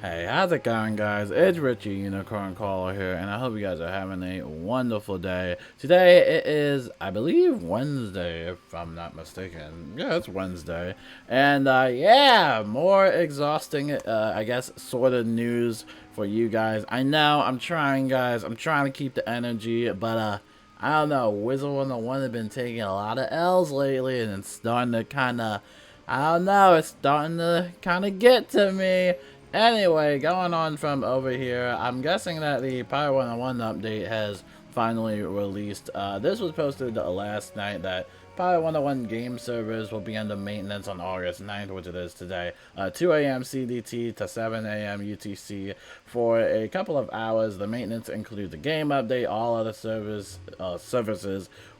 Hey, how's it going, guys? It's Richie Unicorn Caller here, and I hope you guys are having a wonderful day. Today it is, I believe, Wednesday, if I'm not mistaken. Yeah, it's Wednesday. And, yeah, more exhausting, I guess, sort of news for you guys. I know, I'm trying, guys. I'm trying to keep the energy, but, I don't know. Wizard101 has been taking a lot of L's lately, and it's starting to kind of, I don't know, it's starting to kind of get to me. Anyway, going on from over here, I'm guessing that the Pirate101 update has finally released. This was posted last night that Pirate101 game servers will be under maintenance on August 9th, which it is today, 2 a.m. CDT to 7 a.m. UTC for a couple of hours. The maintenance includes the game update. All other services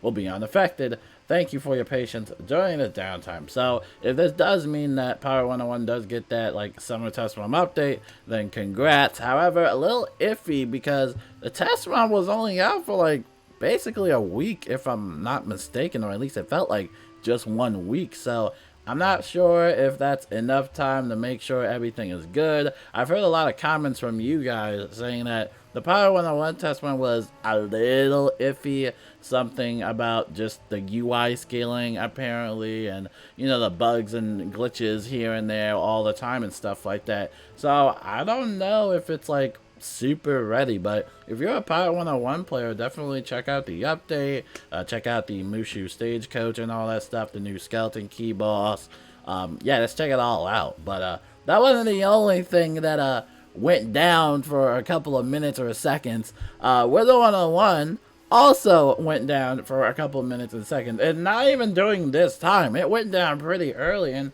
will be unaffected. Thank you for your patience during the downtime. So, if this does mean that Pirate101 does get that, like, summer test run update, then congrats. However, a little iffy because the test run was only out for, like, basically a week, if I'm not mistaken, or at least it felt like just 1 week. So, I'm not sure if that's enough time to make sure everything is good. I've heard a lot of comments from you guys saying that the Pirate101 test run was a little iffy. Something about just the UI scaling, apparently, and, you know, the bugs and glitches here and there all the time and stuff like that. So, I don't know if it's, like, super ready, but if you're a Pirate101 player, definitely check out the update, check out the Mushu Stagecoach and all that stuff, the new Skeleton Key Boss. Yeah, let's check it all out. But that wasn't the only thing that went down for a couple of minutes or seconds. Wizard101 also went down for a couple of minutes and seconds, and not even during this time. It went down pretty early, and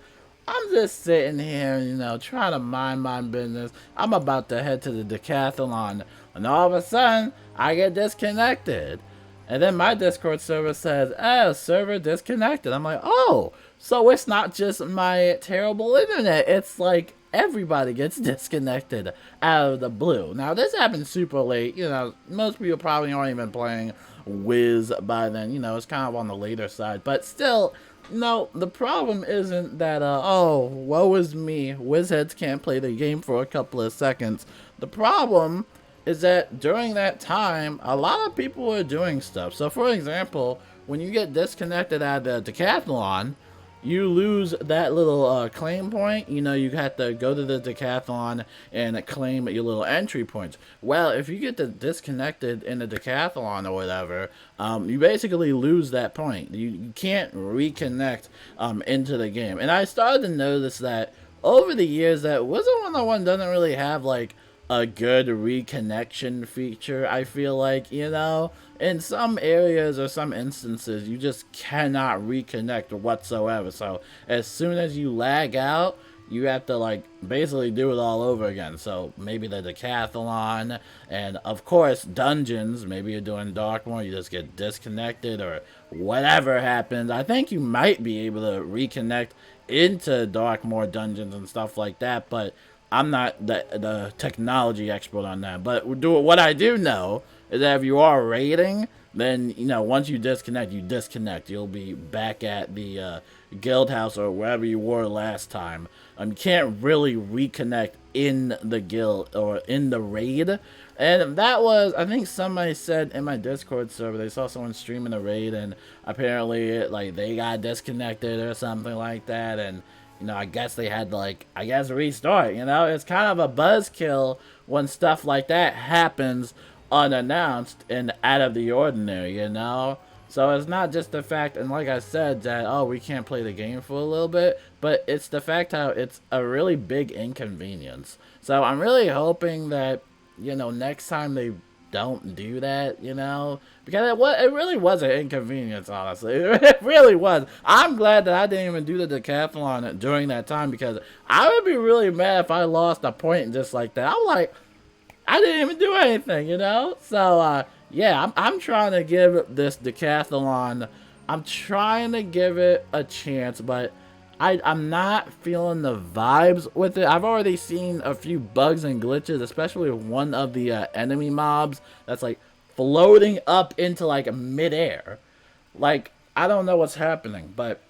I'm just sitting here, you know, trying to mind my business. I'm about to head to the decathlon, and all of a sudden, I get disconnected. And then my Discord server says, server disconnected. I'm like, oh, so it's not just my terrible internet. It's like everybody gets disconnected out of the blue. Now, this happened super late. You know, most people probably aren't even playing Wiz by then. You know, it's kind of on the later side. But still, no, the problem isn't that, oh, woe is me, Wizheads can't play the game for a couple of seconds. The problem is that during that time, a lot of people are doing stuff. So, for example, when you get disconnected at the decathlon, you lose that little claim point. You know, you have to go to the decathlon and claim your little entry points. Well, if you get disconnected in the decathlon or whatever, you basically lose that point. You can't reconnect into the game. And I started to notice that over the years that Wizard101 doesn't really have, like, a good reconnection feature. I feel like, you know, in some areas or some instances, you just cannot reconnect whatsoever. So as soon as you lag out, you have to, like, basically do it all over again. So maybe the decathlon, and of course dungeons. Maybe you're doing dark mode, you just get disconnected, or whatever happens. I think you might be able to reconnect into dark mode dungeons and stuff like that, but I'm not the technology expert on that. But what I do know is that if you are raiding, then, you know, once you disconnect, you disconnect. You'll be back at the guild house or wherever you were last time. You can't really reconnect in the guild or in the raid. And that was, I think somebody said in my Discord server, they saw someone streaming a raid, and apparently, like, they got disconnected or something like that, and, you know, I guess they had to, like, restart. You know, it's kind of a buzzkill when stuff like that happens unannounced and out of the ordinary, you know? So it's not just the fact, and like I said, that, oh, we can't play the game for a little bit, but it's the fact how it's a really big inconvenience. So I'm really hoping that, you know, next time they don't do that, you know, because it really was an inconvenience, honestly. It really was. I'm glad that I didn't even do the decathlon during that time, because I would be really mad if I lost a point just like that. I'm like, I didn't even do anything, you know? So, yeah, I'm trying to give this decathlon, I'm trying to give it a chance, but I'm not feeling the vibes with it. I've already seen a few bugs and glitches, especially with one of the enemy mobs that's, like, floating up into, like, midair. Like, I don't know what's happening, but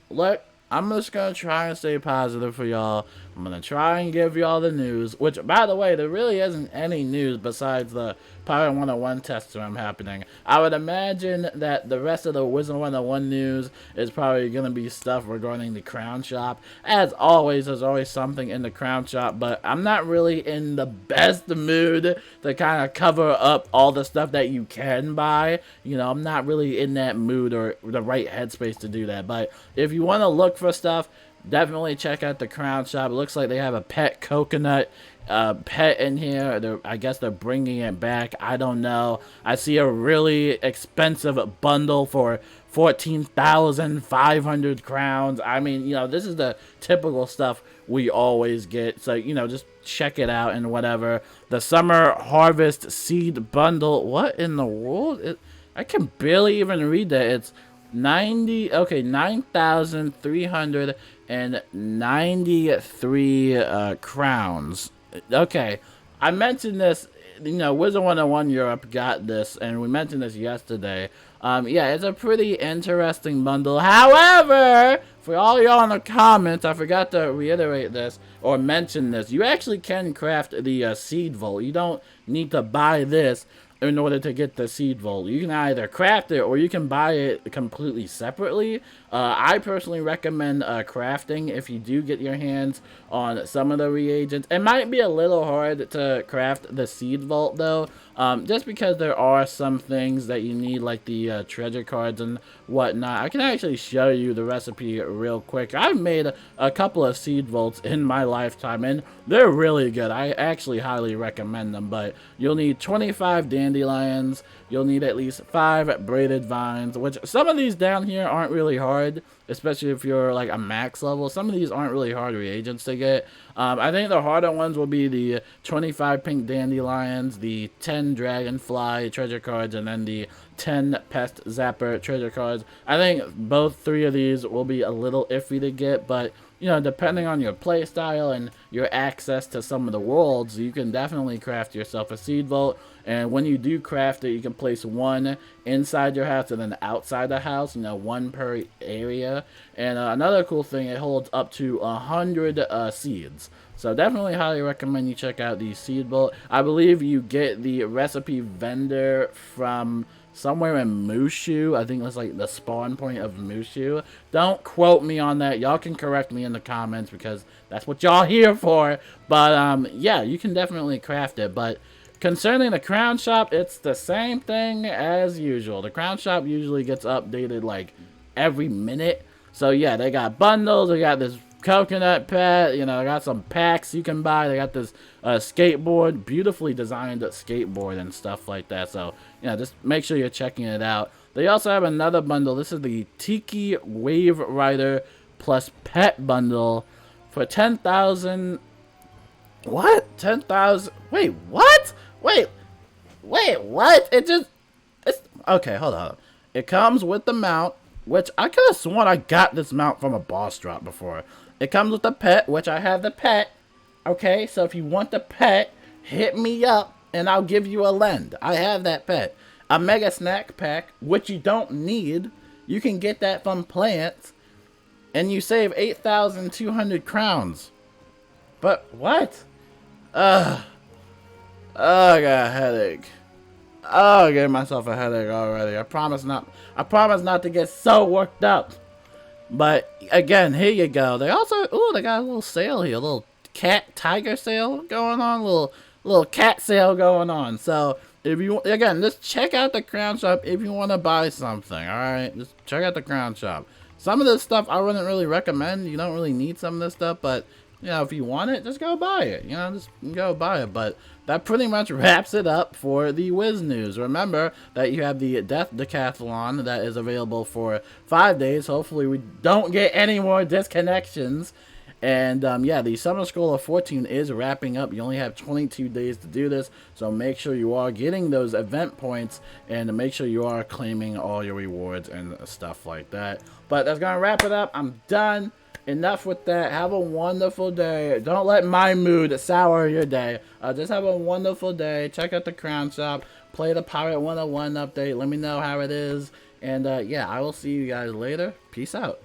look, I'm just gonna try and stay positive for y'all. I'm going to try and give you all the news, which, by the way, there really isn't any news besides the Pirate101 test room happening. I would imagine that the rest of the Wizard101 news is probably going to be stuff regarding the crown shop. As always, there's always something in the crown shop, but I'm not really in the best mood to kind of cover up all the stuff that you can buy. You know, I'm not really in that mood or the right headspace to do that. But if you want to look for stuff, definitely check out the crown shop. It looks like they have a pet coconut pet in here. I guess they're bringing it back. I don't know. I see a really expensive bundle for 14,500 crowns. I mean, you know, this is the typical stuff we always get. So, you know, just check it out and whatever. The summer harvest seed bundle. What in the world? I can barely even read that. It's 9,393 crowns. Okay, I mentioned this, you know, Wizard101 Europe got this, and we mentioned this yesterday. Yeah, it's a pretty interesting bundle. However, for all y'all in the comments, I forgot to reiterate this or mention this. You actually can craft the seed vault. You don't need to buy this in order to get the seed vault. You can either craft it or you can buy it completely separately. I personally recommend crafting if you do get your hands on some of the reagents. It might be a little hard to craft the seed vault though, just because there are some things that you need, like the treasure cards and whatnot. I can actually show you the recipe real quick. I've made a couple of seed vaults in my lifetime and they're really good. I actually highly recommend them, but you'll need 25 dandelions. You'll need at least 5 braided vines, which some of these down here aren't really hard, especially if you're like a max level. Some of these aren't really hard reagents to get. I think the harder ones will be the 25 pink dandelions, the 10 dragonfly treasure cards, and then the 10 pest zapper treasure cards. I think both 3 of these will be a little iffy to get, but you know, depending on your play style and your access to some of the worlds, you can definitely craft yourself a seed vault. And when you do craft it, you can place 1 inside your house and then outside the house, you know, 1 per area. And another cool thing, it holds up to 100 seeds. So definitely highly recommend you check out the seed vault. I believe you get the recipe vendor from somewhere in Mushu. I think it's like the spawn point of Mushu. Don't quote me on that. Y'all can correct me in the comments because that's what y'all here for. But yeah, you can definitely craft it. But concerning the crown shop, it's the same thing as usual. The crown shop usually gets updated like every minute. So yeah, they got bundles. They got this coconut pet, you know, they got some packs you can buy. They got this skateboard, beautifully designed skateboard and stuff like that. So, you know, just make sure you're checking it out. They also have another bundle. This is the Tiki Wave Rider plus pet bundle for 10,000. What? 10,000? Wait, what? Wait, what? It's okay, hold on. It comes with the mount, which I could have sworn I got this mount from a boss drop before. It comes with the pet, which I have the pet. Okay, so if you want the pet, hit me up and I'll give you a lend. I have that pet. A mega snack pack, which you don't need. You can get that from plants. And you save 8,200 crowns. But what? I got a headache. Oh, I gave myself a headache already. I promise not to get so worked up. But again, here you go. They also, ooh, they got a little sale here, a little cat tiger sale going on, little cat sale going on. So if you, again, just check out the crown shop if you want to buy something. All right, just check out the crown shop. Some of this stuff I wouldn't really recommend. You don't really need some of this stuff, but you know, if you want it, just go buy it. You know, just go buy it. But that pretty much wraps it up for the Wiz News. Remember that you have the Death Decathlon that is available for 5 days. Hopefully we don't get any more disconnections. And yeah, the Summer School of Fortune is wrapping up. You only have 22 days to do this. So make sure you are getting those event points and make sure you are claiming all your rewards and stuff like that. But that's going to wrap it up. I'm done. Enough with that. Have a wonderful day. Don't let my mood sour your day. Just have a wonderful day. Check out the crown shop. Play the Pirate101 update. Let me know how it is. And yeah, I will see you guys later. Peace out.